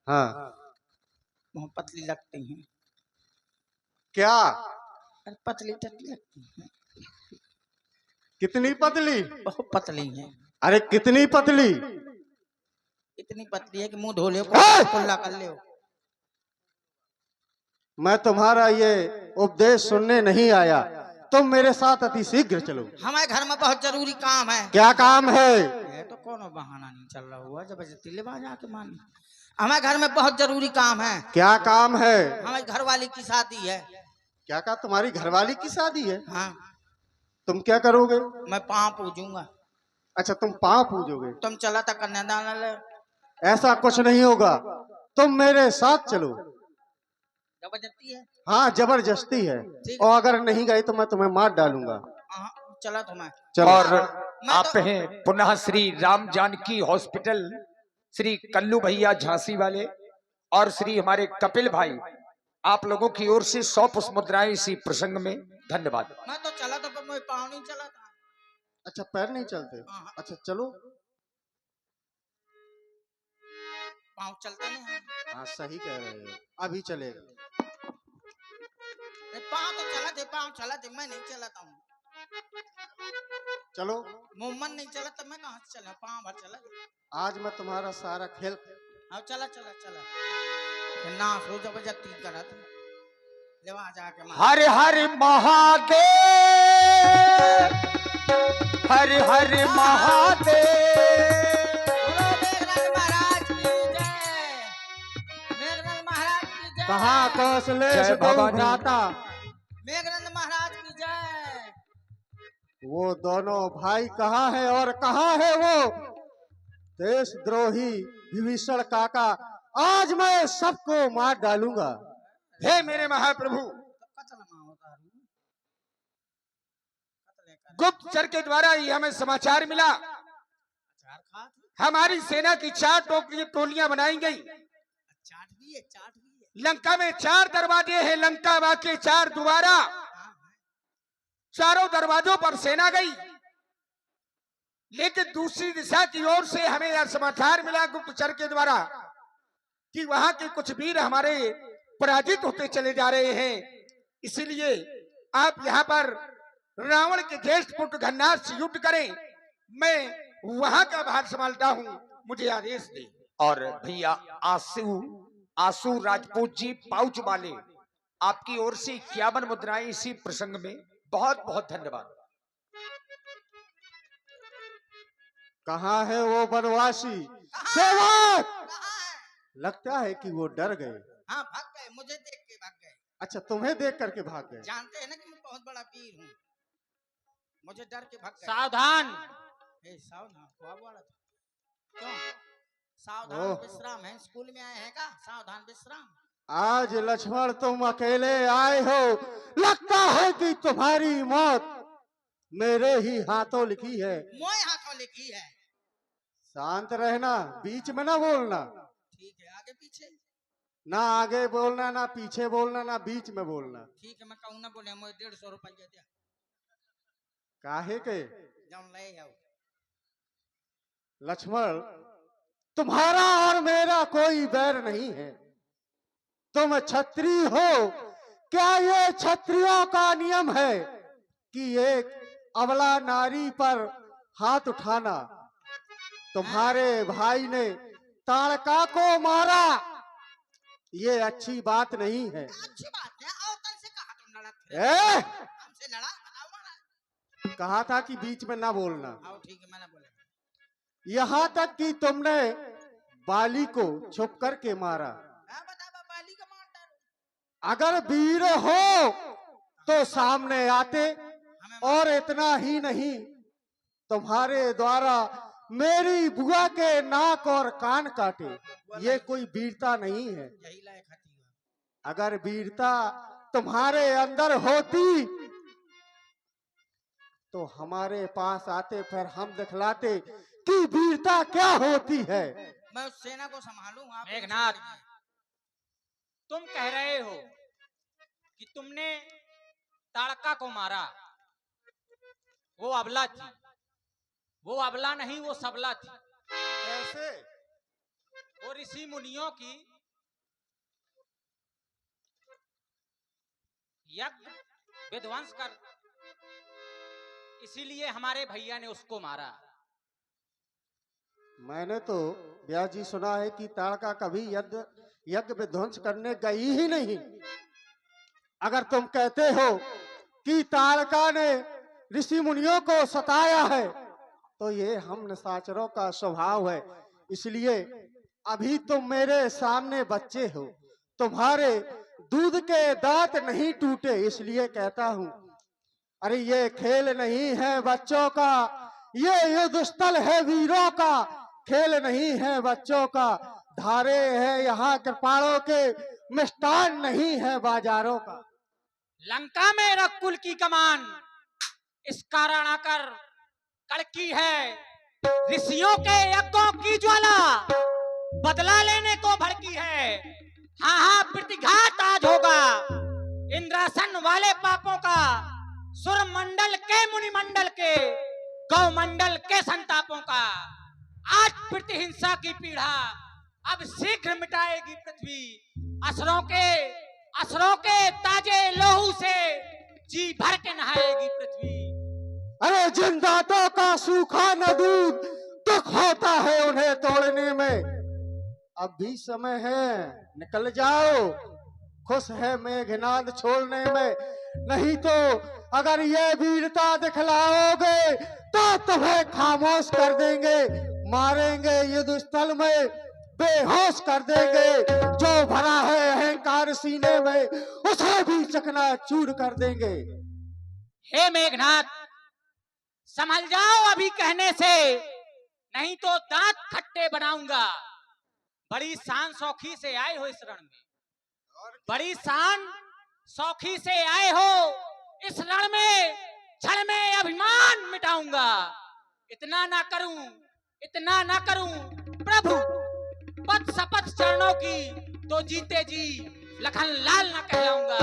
हाँ, बहुत पतली लगती हैं। क्या? अरे पतली टतली लगती हैं, कितनी पतली? बहुत पतली हैं। अरे कितनी पतली? इतनी पतली है कि मुंह धो ले कुल्ला कर ले। मैं तुम्हारा ये उपदेश सुनने नहीं आया, तुम मेरे साथ अति शीघ्र चलो। हमारे घर में बहुत जरूरी काम है। क्या काम है? ये तो कोनो बहाना नहीं चल रहा हुआ, जबरदस्ती ले बाजा के मानी। हमारे घर में बहुत जरूरी काम है। क्या काम है? हमारी घरवाली की शादी है। क्या कहा? तुम्हारी घरवाली की शादी है? हाँ, तुम क्या करोगे? मैं पाँव पूजूंगा। अच्छा, तुम पाँव पूजोगे? तुम चला था कन्यादान ले। ऐसा कुछ नहीं होगा, तुम मेरे साथ चलो। जबरदस्ती है? हाँ, जबरदस्ती है, और अगर नहीं गए तो मैं तुम्हें मार डालूंगा। हाँ, चला तो मैं। चलो। और मैं आप तो- हैं पुनः श्री राम जानकी हॉस्पिटल, श्री कल्लू भैया झांसी वाले और श्री हमारे कपिल भाई, आप लोगों की ओर से 100 पुष्प मुद्राएं इसी प्रसंग में। धन्यवाद। मैं तो चला था पर मेरे पाँव नहीं चला था। अच्छा, पैर नहीं चलते? हाँ। अच्छा चलो। पाँव चलते नहीं हैं। हाँ, सही कह रहे हो, अभी चलेगा। पाँव तो चला थे, पाँव चला थे, मैं नहीं चलाता हूँ। चलो। मोहम्मद नहीं चला तो मैं कहाँ से चला? पाँव भर चला। आज मैं तुम्हारा सारा खेल। हाँ, चला चला चला। ना सो जबरदस्ती करा था। ले वहाँ जाके मार। हर हर महादेव, हर हर महादेव। बोलो मेघनाथ महाराज की जय। मेघनाथ महाराज की जय। कहाँ कौशलेश जय गौ भवानी। भ्राता? मेघनाथ महाराज की जय। वो दोनों भाई कहाँ है और कहाँ है वो देशद्रोही विभीषण काका? आज मैं सबको मार डालूंगा। हे मेरे महाप्रभु, कतल माँ होता है। कतल है कर। गुप्तचर के द्वारा ही हमें समाचार मिला, अचार खा थी। हमारी सेना की 4 टोलियां बनाई गई। चाट भी है, चाट भी है। लंका में 4 दरवाजे हैं, लंका वाके 4 द्वारा। हाँ, चारों दरवाजों पर सेना गई, लेकिन दूसरी दिशा की ओर से हमें यह समाचार मिला गुप्तचर के द्वारा कि वहां के कुछ वीर हमारे पराजित होते चले जा रहे हैं। इसीलिए आप यहाँ पर रावण के ज्येष्ठ पुत्र घन्नाथ से युद्ध करें, मैं वहां का भार संभालता हूँ, मुझे आदेश दे। और भैया आसू राजपूत जी पाउच वाले, आपकी ओर से 51 मुद्राएं इसी प्रसंग में। बहुत बहुत धन्यवाद। कहाँ है वो बनवासी सेवक? कहाँ है? लगता है कि वो डर गए। हाँ, भाग गए, मुझे देख के भाग गए। अच्छा, तुम्हें देख करके भाग गए? जानते हैं ना कि मैं बहुत बड़ा वीर हूँ, मुझे डर के भाग गए। सावधान। सावधान हुआ वाला था। क्यों? सावधान ओह। विश्राम है, स्कूल में आए हैं का? सावधान विश्राम। आज लक्ष्मण तुम अकेले आए हो, लगता है कि तुम्हारी मौत मेरे ही हाथों लिखी है। मोए हाथों लिखी है। शांत रहना, बीच में ना बोलना। ठीक है, आगे पीछे। ना आगे बोलना, ना पीछे बोलना, ना बीच में बोलना। ठीक है, मैं कहूँ ना बोले मुझे 150 रुपया दिया। काहे के? जौन ले आओ। लक्ष्मण, तुम्हारा और मेरा कोई बैर नहीं है, तुम क्षत्रिय हो। क्या ये क्षत्रियों का नियम है कि एक अबला नारी पर हाथ उठाना? तुम्हारे भाई ने ताड़का को मारा, ये अच्छी बात नहीं है। अच्छी बात है, और तन से कहा तुम लड़ा थे? हमसे लड़ा, बताओ ना। कहा था कि बीच में ना बोलना। आओ, ठीक है, मैंने बोला। यहाँ तक कि तुमने बाली को छुप करके मारा। बता बाली का मार डालो। अगर वीर हो तो सामने आते, और इतना ही नहीं, तुम्हारे द्वारा मेरी बुआ के नाक और कान काटे, ये कोई वीरता नहीं है। यही लायक हती है। अगर वीरता तुम्हारे अंदर होती तो हमारे पास आते, फिर हम दिखलाते कि वीरता क्या होती है। मैं उस सेना को संभालूं। आप मेघनाथ, तुम कह रहे हो कि तुमने ताड़का को मारा, वो अबला थी। वो अबला नहीं, वो सबला थी। कैसे? वो ऋषि मुनियों की यज्ञ विध्वंस कर, इसीलिए हमारे भैया ने उसको मारा। मैंने तो व्यास जी सुना है कि ताड़का कभी यज्ञ यज्ञ विध्वंस करने गई ही नहीं। अगर तुम कहते हो कि ताड़का ने ऋषि मुनियों को सताया है, तो ये हम निशाचरों का स्वभाव है। इसलिए अभी तुम मेरे सामने बच्चे हो, तुम्हारे दूध के दांत नहीं टूटे, इसलिए कहता हूं। अरे ये खेल नहीं है बच्चों का, ये युद्ध स्थल है वीरों का, खेल नहीं है बच्चों का। धारे है यहाँ कृपाणों के, मिष्टान नहीं है बाजारों का। लंका में रकुल की कमान इस कारण आकर कड़की है, ऋषियों के यज्ञों की ज्वाला बदला लेने को भड़की है। हाँ हाँ, प्रतिघात आज होगा इंद्रासन वाले पापों का, सुर मंडल के मुनि मंडल के, गौ मंडल के संतापों का। आज प्रतिहिंसा की पीड़ा अब शीघ्र मिटाएगी पृथ्वी, असुरों के ताजे लोहू से जी भर के नहाएगी पृथ्वी। अरे जिन दांतों का सूखा न दूध, दुख होता है उन्हें तोड़ने में। अब भी समय है, निकल जाओ, खुश है मेघनाद छोड़ने में। नहीं तो अगर ये वीरता दिखलाओगे तो तुम्हें खामोश कर देंगे, मारेंगे युद्ध स्थल में, बेहोश कर देंगे। जो भरा है अहंकार सीने में, उसे भी चकनाचूर कर देंगे। हे मेघनाथ, संभल जाओ अभी कहने से, नहीं तो दांत खट्टे बनाऊंगा। बड़ी शान शौखी से आए हो इस रण में, बड़ी शान शौखी से आए हो इस रण में, क्षण में अभिमान मिटाऊंगा। इतना ना करूं प्रभु पद शपथ चरणों की, तो जीते जी लखन लाल ना कहलाऊंगा।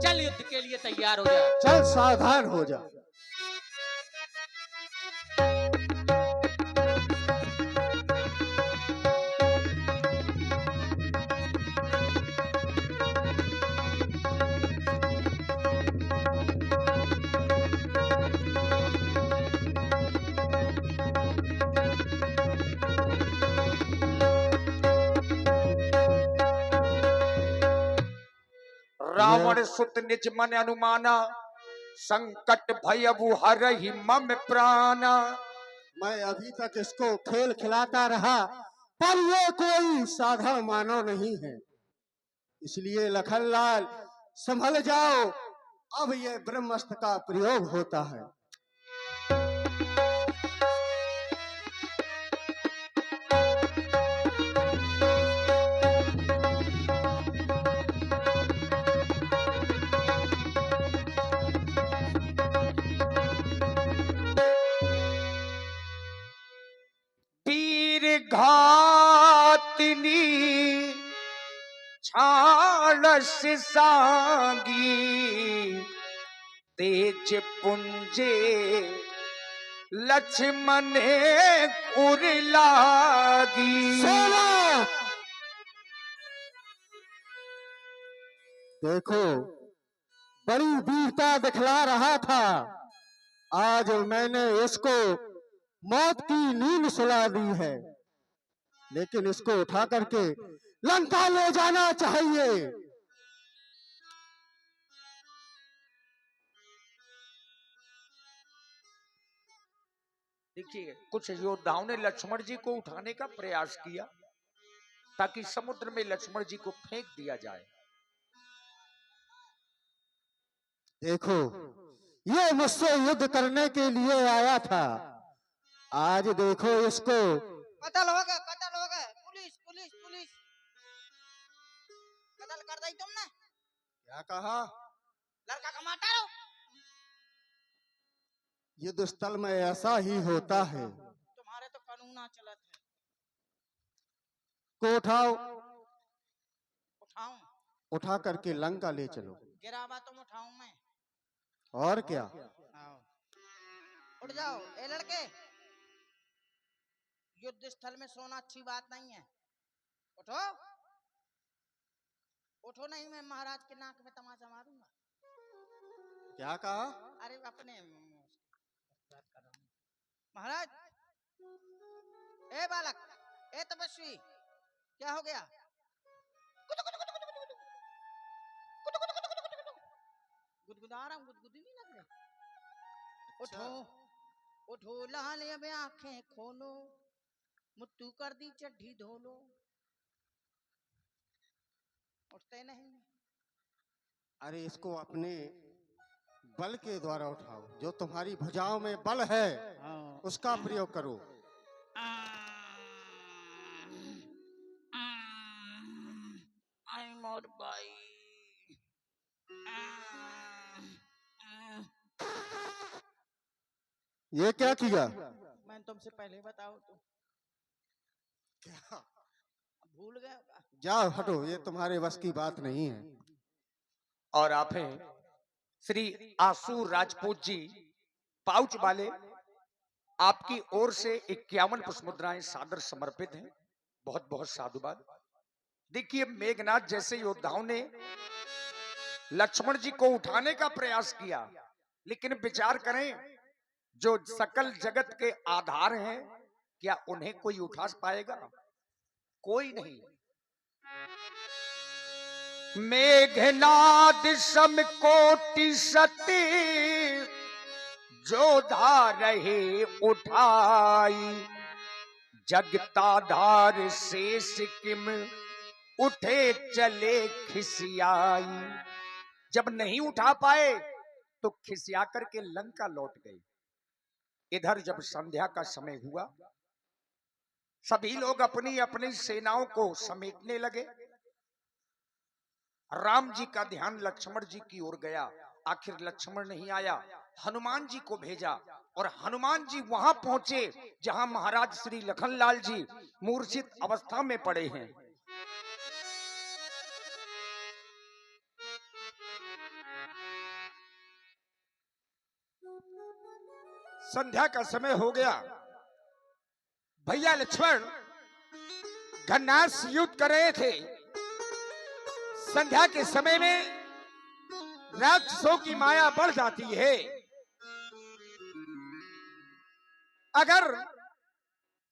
चल युद्ध के लिए तैयार हो जा। चल सावधान हो जा। रावण सुत निज मन अनुमाना, संकट भयबु हरहि मम प्राणा। मैं अभी तक इसको खेल खिलाता रहा, पर ये कोई साधारण मानव नहीं है। इसलिए लखनलाल संभल जाओ, अब ये ब्रह्मास्त्र का प्रयोग होता है। वीर घातिनी छाड़स सांगी, तेज पुंजे लक्ष्मण उरलागी। सेना देखो, बड़ी वीरता दिखला रहा था, आज मैंने इसको मौत की नींद सुला दी है। लेकिन इसको उठा करके लंका ले जाना चाहिए। देखिए, कुछ योद्धाओं ने लक्ष्मण जी को उठाने का प्रयास किया ताकि समुद्र में लक्ष्मण जी को फेंक दिया जाए। देखो, ये मुझसे युद्ध करने के लिए आया था, आज देखो इसको। कत्ल हो गए। पुलिस पुलिस पुलिस, कत्ल कर दी तुमने। क्या कहा? लड़का का माता रो। युद्ध स्थल में ऐसा ही होता है। तुम्हारे तो कानून ना चलत है। को उठाओ, उठाऊं? उठा करके लंका ले चलो। गिरावा तुम उठाऊं मैं? और क्या? आओ, उठ जाओ। ए लड़के, युद्ध स्थल में सोना अच्छी बात नहीं है। उठो उठो, नहीं मैं महाराज के नाक में तमाचा मारूंगा। क्या कहा? अरे अपने बात कर रहा हूँ महाराज। ए बालक, ए तपस्वी, क्या हो गया? गुदगुदा रहा हूँ, गुदगुदी नहीं लग रही। उठो उठो लाल अब आंखें खोलो, मुत्तू कर दी चड्ढी धोलो। उठते नहीं। अरे इसको अपने बल के द्वारा उठाओ, जो तुम्हारी भुजाओं में बल है उसका प्रयोग करो। आई मोर भाई। ये क्या किया? मैंने तुमसे पहले बताओ तो क्या? भूल गए होगा। जाओ हटो, ये तुम्हारे बस की बात नहीं है। और आप हैं श्री आशु राजपूत जी पाउच वाले, आपकी ओर से 51 पुष्पमुद्राएं सादर समर्पित हैं। बहुत बहुत साधुवाद। देखिए, मेघनाथ जैसे योद्धाओं ने लक्ष्मण जी को उठाने का प्रयास किया, लेकिन विचार करें, जो सकल जगत के आधार हैं, क्या उन्हें कोई उठा पाएगा? कोई नहीं। मेघनाद समकोटि सती, जो रहे उठाई, जगताधार शेष किम उठे चले खिसियाई। जब नहीं उठा पाए तो खिसिया करके लंका लौट गए। इधर जब संध्या का समय हुआ, सभी लोग अपनी अपनी सेनाओं को समेटने लगे। राम जी का ध्यान लक्ष्मण जी की ओर गया। आखिर लक्ष्मण नहीं आया, हनुमान जी को भेजा, और हनुमान जी वहां पहुंचे जहां महाराज श्री लखनलाल जी मूर्छित अवस्था में पड़े हैं। संध्या का समय हो गया। भैया लक्ष्मण घनास युद्ध कर रहे थे। संध्या के समय में राक्षसों की माया बढ़ जाती है। अगर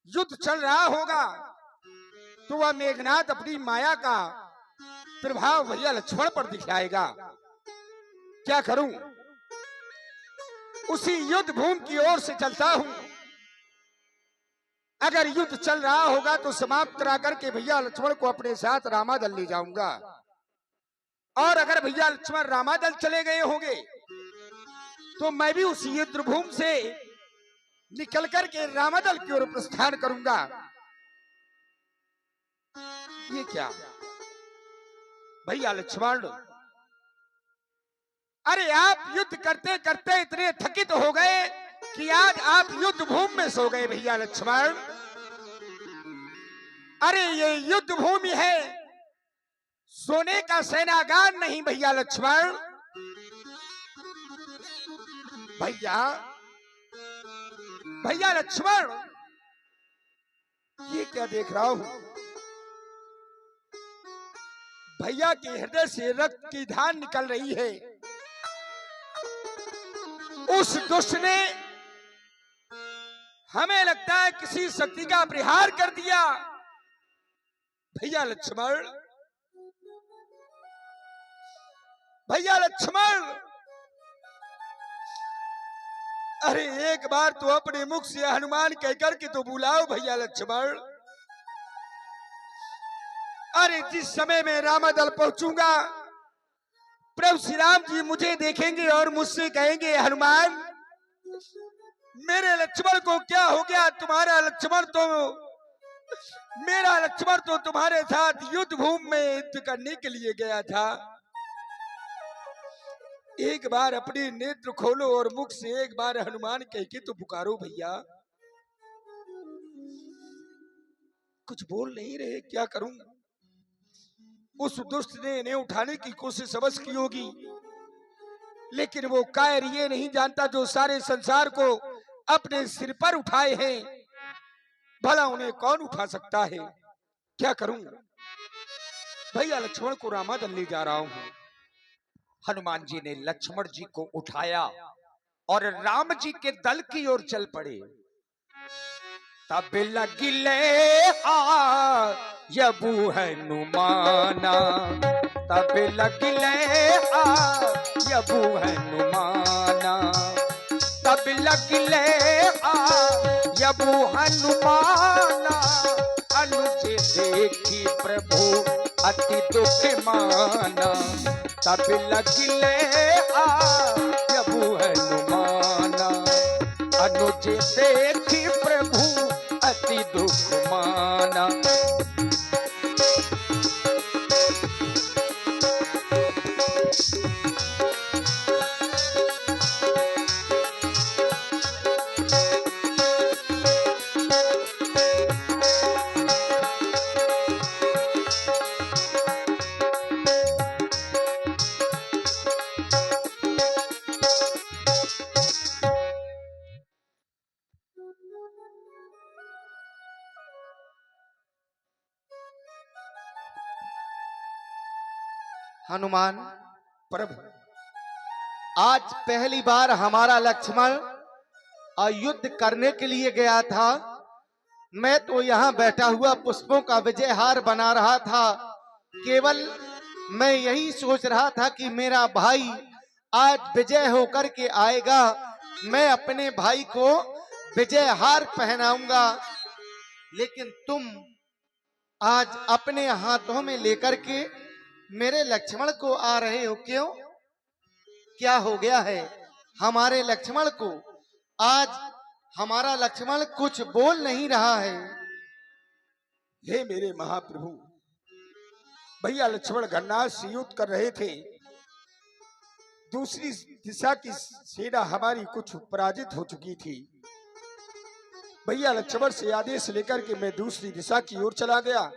युद्ध चल रहा होगा तो वह मेघनाथ अपनी माया का प्रभाव भैया लक्ष्मण पर दिखाएगा। क्या करूं? उसी युद्ध भूमि की ओर से चलता हूं। अगर युद्ध चल रहा होगा तो समाप्त करा करके भैया लक्ष्मण को अपने साथ रामादल ले जाऊंगा, और अगर भैया लक्ष्मण रामादल चले गए होंगे तो मैं भी उस युद्ध भूमि से निकल करके रामादल की ओर प्रस्थान करूंगा। ये क्या भैया लक्ष्मण, अरे आप युद्ध करते करते इतने थकित हो गए कि आज आप युद्ध भूमि में सो गए। भैया लक्ष्मण, अरे ये युद्ध भूमि है, सोने का सेनागार नहीं। भैया लक्ष्मण, भैया लक्ष्मण, ये क्या देख रहा हूं? भैया के हृदय से रक्त की धार निकल रही है। उस दुष्ट ने हमें लगता है किसी शक्ति का प्रहार कर दिया। भैया लक्ष्मण, भैया लक्ष्मण, अरे एक बार तो अपने मुख से हनुमान कहकर के तो बुलाओ। भैया लक्ष्मण, अरे जिस समय में रामादल पहुंचूंगा, प्रभु श्री राम जी मुझे देखेंगे और मुझसे कहेंगे, हनुमान मेरे लक्ष्मण को क्या हो गया? तुम्हारा लक्ष्मण तो, मेरा लक्ष्मण तो तुम्हारे साथ युद्ध भूमि में युद्ध करने के लिए गया था। एक बार अपने नेत्र खोलो और मुख से एक बार हनुमान कह के तो पुकारो। भैया कुछ बोल नहीं रहे, क्या करूं? उस दुष्ट ने इन्हें उठाने की कोशिश अवश्य की होगी, लेकिन वो कायर ये नहीं जानता जो सारे संसार को अपने सिर पर उठाए हैं, भला उन्हें कौन उठा सकता है? क्या करूं? भैया लक्ष्मण को रामादल ले जा रहा हूं। हनुमान जी ने लक्ष्मण जी को उठाया और राम जी के दल की ओर चल पड़े। तब लगिले यबू हनुमाना, तब लगिले यबू हनुमाना, तब लगिले यबू हनुमाना। अनुज देखी प्रभु अति दुख माना, तब लगिले यबू हनुमाना। अनुज देखी प्रभु अति दुख माना। हनुमान, प्रभु आज पहली बार हमारा लक्ष्मण युद्ध करने के लिए गया था। मैं तो यहाँ बैठा हुआ पुष्पों का विजय हार बना रहा था। केवल मैं यही सोच रहा था कि मेरा भाई आज विजय होकर के आएगा, मैं अपने भाई को विजय हार पहनाऊंगा। लेकिन तुम आज अपने हाथों में लेकर के मेरे लक्ष्मण को आ रहे हो, क्यों? क्या हो गया है हमारे लक्ष्मण को? आज हमारा लक्ष्मण कुछ बोल नहीं रहा है। हे मेरे महाप्रभु, भैया लक्ष्मण गन्नाथ से युद्ध कर रहे थे। दूसरी दिशा की सेना हमारी कुछ पराजित हो चुकी थी। भैया लक्ष्मण से आदेश लेकर के मैं दूसरी दिशा की ओर चला गया।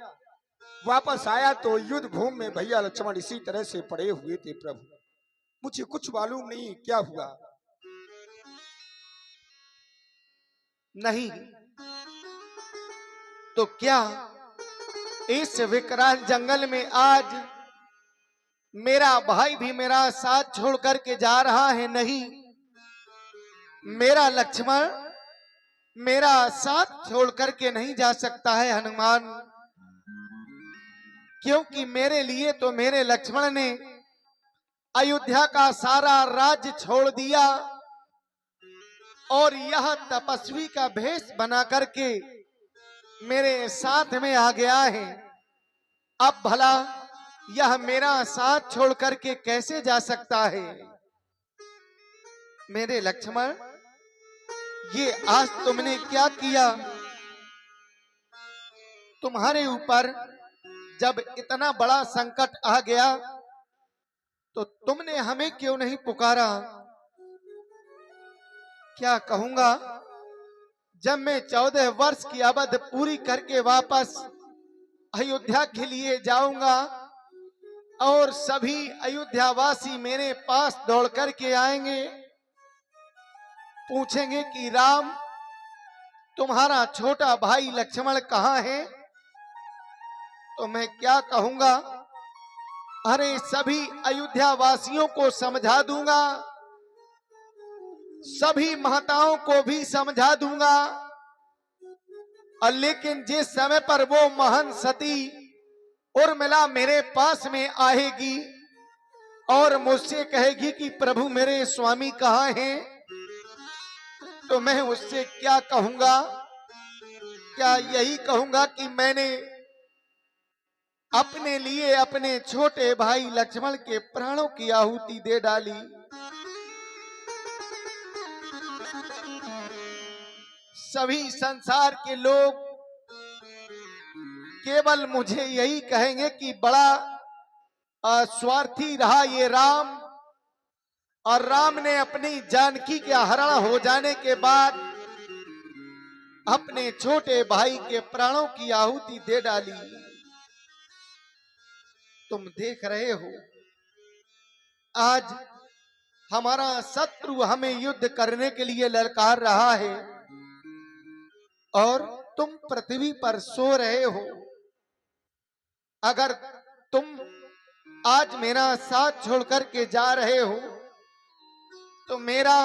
वापस आया तो युद्ध भूमि में भैया लक्ष्मण इसी तरह से पड़े हुए थे। प्रभु, मुझे कुछ मालूम नहीं क्या हुआ। नहीं तो क्या इस विकराल जंगल में आज मेरा भाई भी मेरा साथ छोड़ करके जा रहा है? नहीं, मेरा लक्ष्मण मेरा साथ छोड़ करके नहीं जा सकता है हनुमान, क्योंकि मेरे लिए तो मेरे लक्ष्मण ने अयोध्या का सारा राज्य छोड़ दिया और यह तपस्वी का भेष बना करके मेरे साथ में आ गया है। अब भला यह मेरा साथ छोड़ करके कैसे जा सकता है? मेरे लक्ष्मण, ये आज तुमने क्या किया? तुम्हारे ऊपर जब इतना बड़ा संकट आ गया तो तुमने हमें क्यों नहीं पुकारा? क्या कहूंगा जब मैं 14 वर्ष की अवधि पूरी करके वापस अयोध्या के लिए जाऊंगा और सभी अयोध्यावासी मेरे पास दौड़ करके आएंगे, पूछेंगे कि राम, तुम्हारा छोटा भाई लक्ष्मण कहाँ है? तो मैं क्या कहूंगा? अरे सभी अयोध्या वासियों को समझा दूंगा, सभी माताओं को भी समझा दूंगा, और लेकिन जिस समय पर वो महान सती उर्मिला मेरे पास में आएगी और मुझसे कहेगी कि प्रभु मेरे स्वामी कहाँ हैं, तो मैं उससे क्या कहूंगा? क्या यही कहूंगा कि मैंने अपने लिए अपने छोटे भाई लक्ष्मण के प्राणों की आहुति दे डाली? सभी संसार के लोग केवल मुझे यही कहेंगे कि बड़ा स्वार्थी रहा ये राम, और राम ने अपनी जानकी के हरण हो जाने के बाद अपने छोटे भाई के प्राणों की आहुति दे डाली। तुम देख रहे हो आज हमारा शत्रु हमें युद्ध करने के लिए ललकार रहा है और तुम पृथ्वी पर सो रहे हो। अगर तुम आज मेरा साथ छोड़ करके जा रहे हो, तो मेरा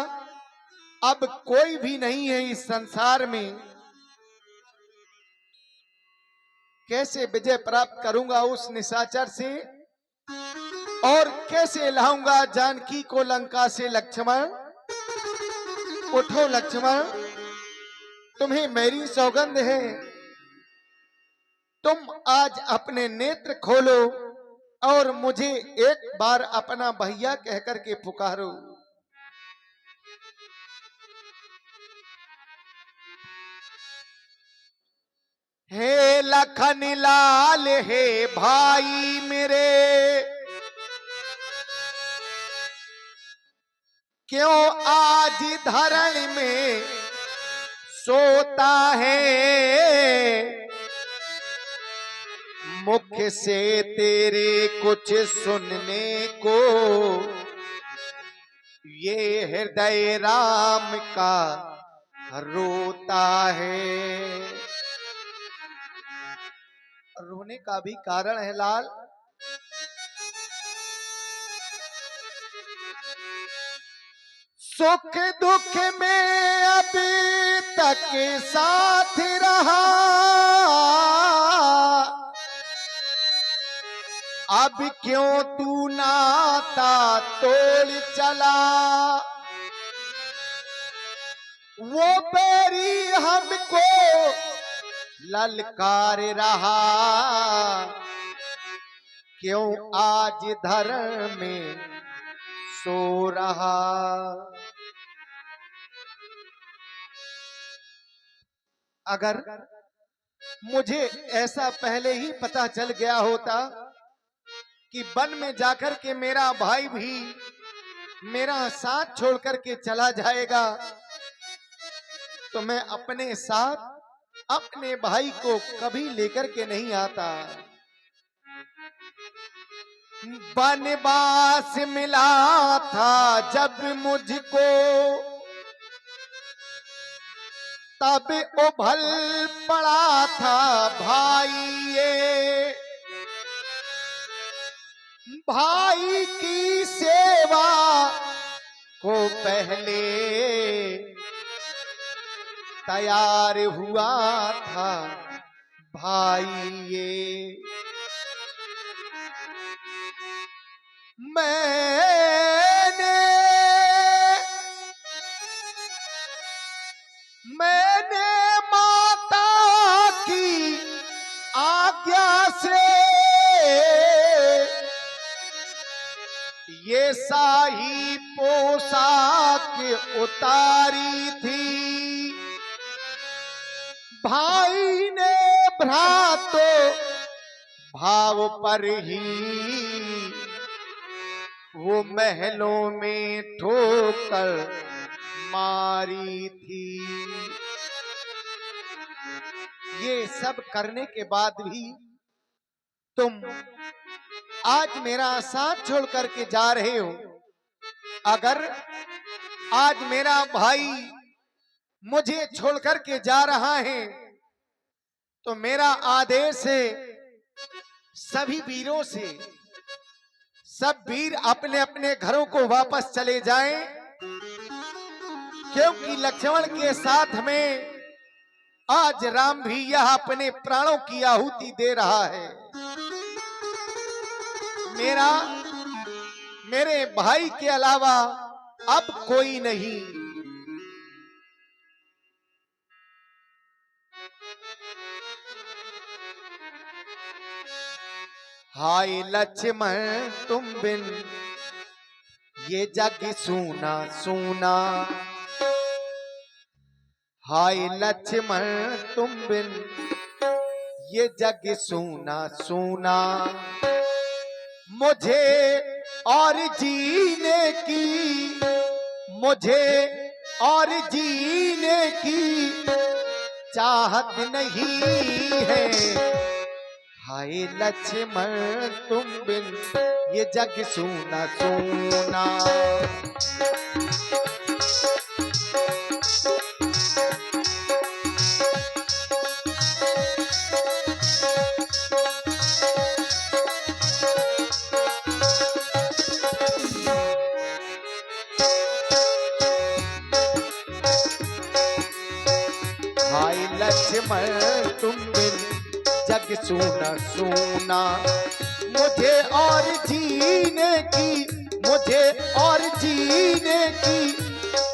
अब कोई भी नहीं है इस संसार में। कैसे विजय प्राप्त करूंगा उस निशाचर से, और कैसे लाऊंगा जानकी को लंका से। लक्ष्मण उठो, लक्ष्मण तुम्हें मेरी सौगंध है, तुम आज अपने नेत्र खोलो और मुझे एक बार अपना भैया कहकर के पुकारो। हे लखन लाल, हे भाई मेरे, क्यों आज धरण में सोता है। मुख से तेरे कुछ सुनने को ये हृदय राम का रोता है। रोने का भी कारण है लाल। सुख दुख में अभी तक साथ रहा, अब क्यों तू नाता तोड़ चला। वो बैरी हमको ललकार रहा, क्यों आज धर्म में सो रहा। अगर मुझे ऐसा पहले ही पता चल गया होता कि वन में जाकर के मेरा भाई भी मेरा साथ छोड़ करके चला जाएगा, तो मैं अपने साथ अपने भाई को कभी लेकर के नहीं आता। वनवास मिला था जब मुझको, तब उभल पड़ा था भाई ये। भाई की सेवा को पहले तैयार हुआ था भाई ये। मैंने माता की आज्ञा से ये शाही पोशाक उतारी थी। भाई ने भ्रातो भाव पर ही वो महलों में ठोकर मारी थी। ये सब करने के बाद भी तुम आज मेरा साथ छोड़ करके जा रहे हो। अगर आज मेरा भाई मुझे छोड़ करके जा रहा है, तो मेरा आदेश है सभी वीरों से, सब वीर अपने अपने घरों को वापस चले जाएं, क्योंकि लक्ष्मण के साथ में आज राम भी यह अपने प्राणों की आहुति दे रहा है। मेरे भाई के अलावा अब कोई नहीं। हाय लक्ष्मण तुम बिन ये जग सूना सूना। हाय लक्ष्मण तुम बिन ये जग सूना सूना। मुझे और जीने की, मुझे और जीने की चाहत नहीं है। हाय लक्ष्मण तुम बिन ये जग सूना सूना। लक्ष्मण तुम बिन जग सूना सूना। मुझे और जीने की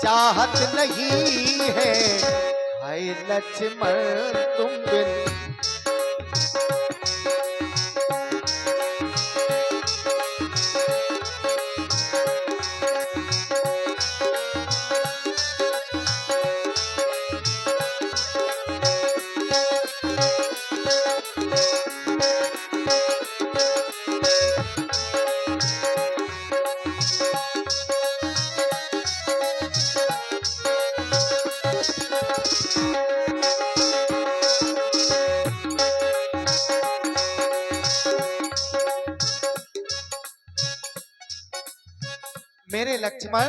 चाहत नहीं है, हाय लक्ष्मण तुम बिन। मेरे लक्ष्मण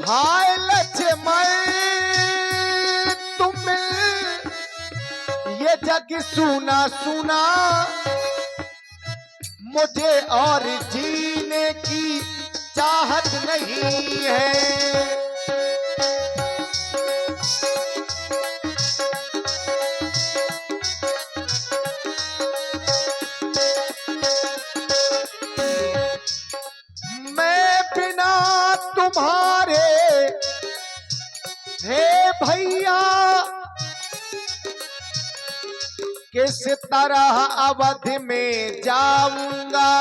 हाय लक्ष्मण तुम ये जग सुना सुना। मुझे और जीने की चाहत नहीं है, तुम्हारे हे भैया किस तरह अवध में जाऊंगा।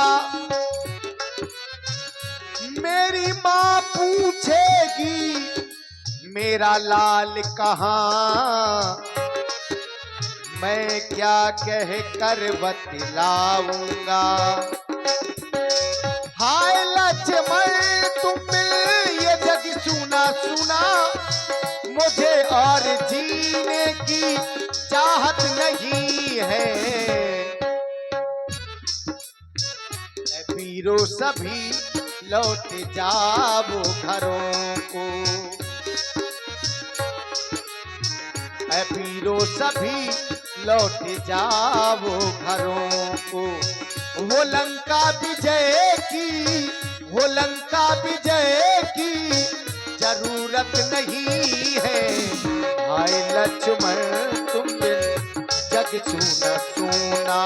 मेरी माँ पूछेगी मेरा लाल कहाँ, मैं क्या कह कर बतलाऊंगा। हाय लक्ष्मण तुम ये जग सुना सुना। मुझे और जीने की चाहत नहीं है, वीरों सभी लौट जाओ घरों को। वीरों सभी लौट जाओ घरों को। वो लंका विजय की जरूरत नहीं है, हाय लक्ष्मण तुम बिन जग सुना सुना।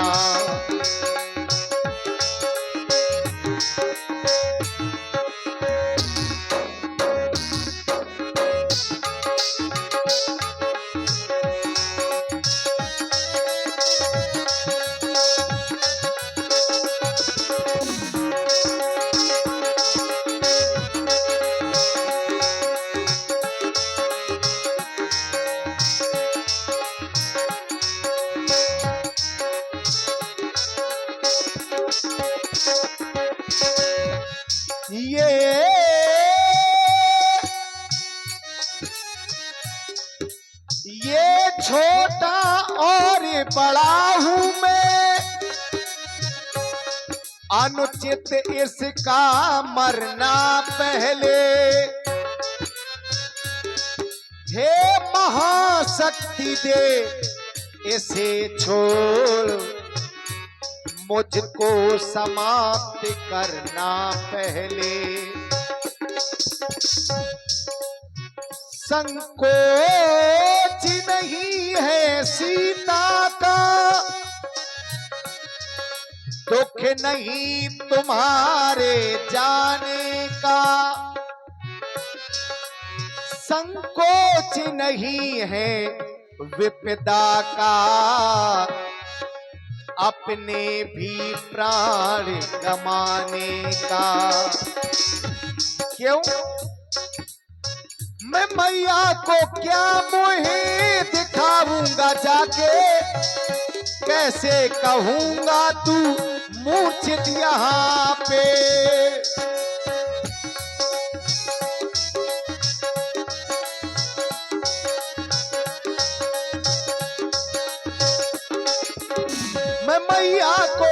ये छोटा और बड़ा हूं मैं, अनुचित इसका मरना पहले। हे महाशक्ति दे इसे छोड़, मुझको समाप्त करना पहले। संकोच नहीं है सीता का, दुख नहीं तुम्हारे जाने का। संकोच नहीं है विपदा का, अपने भी प्राण गमाने का। क्यों? मैं मैया को क्या मोहे दिखाऊंगा जाके, कैसे कहूंगा तू मूर्छित यहाँ पे। मैं मैया को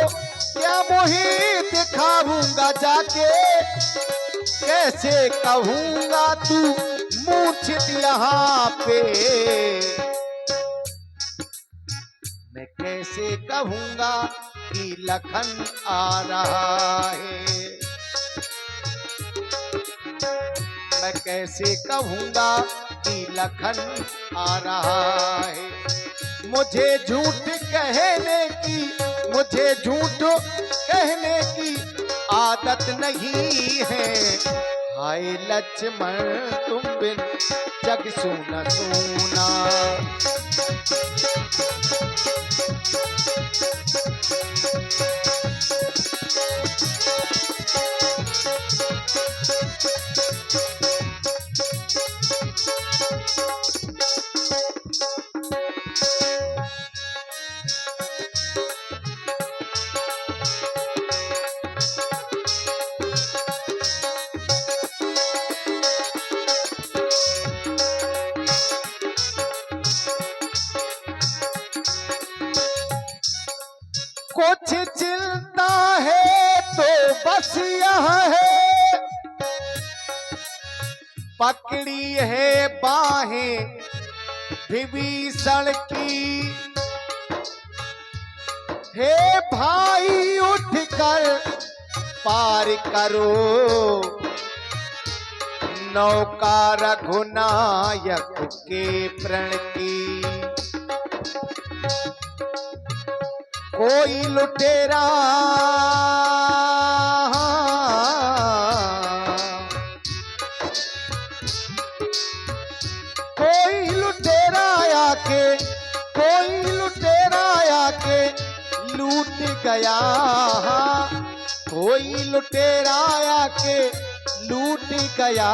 क्या मोहे दिखाऊंगा जाके, कैसे कहूंगा तू मूर्छित यहाँ पे। मैं कैसे कहूंगा कि लखन आ रहा है। मैं कैसे कहूँगा कि लखन आ रहा है। मुझे झूठ कहने की आदत नहीं है। हाय लक्ष्मण तुम बिन जग सूना सूना। कुछ चिंता है तो बस यह है, पकड़ी है बाहें विभीषण की। हे भाई उठकर पार करो नौका रघुनायक के प्रण की। कोई लुटेरा लूट गया। कोई लुटेरा आके लूट गया।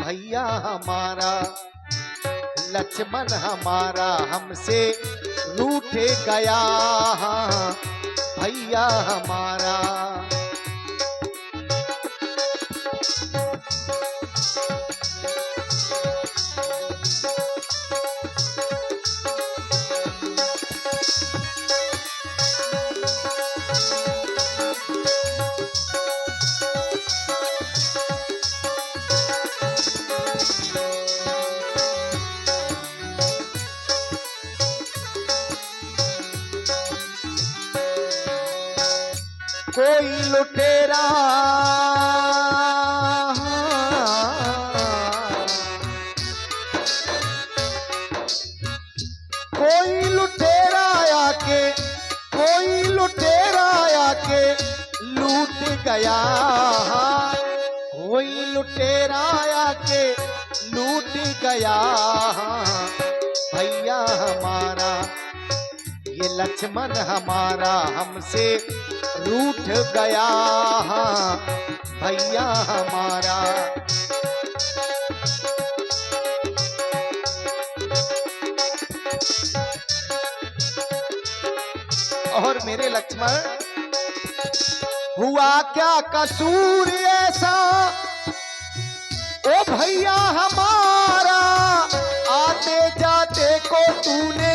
भैया हमारा लक्ष्मण हमारा हमसे रूठ गया। भैया हमारा कोई लुटेरा आके लूट गया। कोई लुटेरा आके लूट गया। भैया हमारा ये लक्ष्मण हमारा हमसे रूठ गया। भैया हमारा और मेरे लक्ष्मण हुआ क्या कसूर ऐसा ओ भैया हमारा, आते जाते को तूने